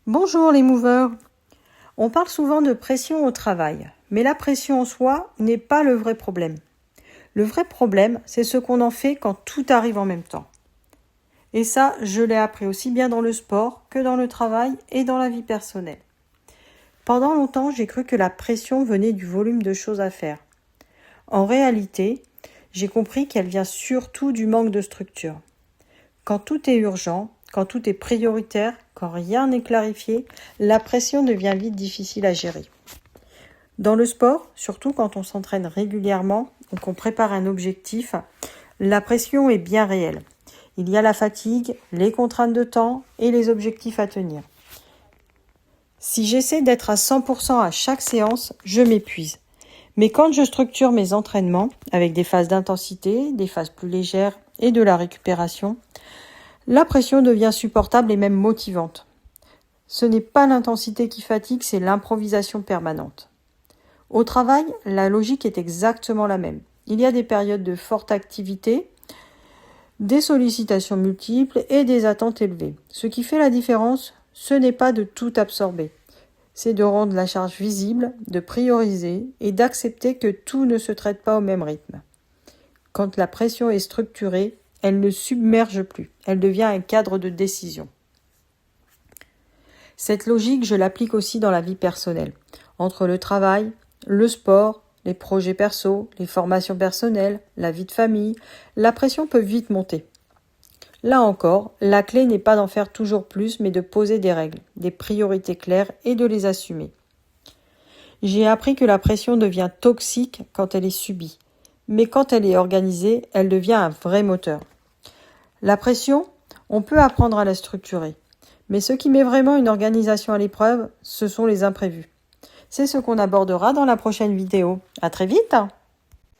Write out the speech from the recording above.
Bonjour les moveurs. On parle souvent de pression au travail, mais la pression en soi n'est pas le vrai problème. Le vrai problème, c'est ce qu'on en fait quand tout arrive en même temps. Et ça, je l'ai appris aussi bien dans le sport que dans le travail et dans la vie personnelle. Pendant longtemps, j'ai cru que la pression venait du volume de choses à faire. En réalité, j'ai compris qu'elle vient surtout du manque de structure. Quand tout est urgent, quand tout est prioritaire, quand rien n'est clarifié, la pression devient vite difficile à gérer. Dans le sport, surtout quand on s'entraîne régulièrement ou qu'on prépare un objectif, la pression est bien réelle. Il y a la fatigue, les contraintes de temps et les objectifs à tenir. Si j'essaie d'être à 100% à chaque séance, je m'épuise. Mais quand je structure mes entraînements avec des phases d'intensité, des phases plus légères et de la récupération, la pression devient supportable et même motivante. Ce n'est pas l'intensité qui fatigue, c'est l'improvisation permanente. Au travail, la logique est exactement la même. Il y a des périodes de forte activité, des sollicitations multiples et des attentes élevées. Ce qui fait la différence, ce n'est pas de tout absorber. C'est de rendre la charge visible, de prioriser et d'accepter que tout ne se traite pas au même rythme. Quand la pression est structurée, elle ne submerge plus, elle devient un cadre de décision. Cette logique, je l'applique aussi dans la vie personnelle. Entre le travail, le sport, les projets perso, les formations personnelles, la vie de famille, la pression peut vite monter. Là encore, la clé n'est pas d'en faire toujours plus, mais de poser des règles, des priorités claires et de les assumer. J'ai appris que la pression devient toxique quand elle est subie, mais quand elle est organisée, elle devient un vrai moteur. La pression, on peut apprendre à la structurer, mais ce qui met vraiment une organisation à l'épreuve, ce sont les imprévus. C'est ce qu'on abordera dans la prochaine vidéo. À très vite!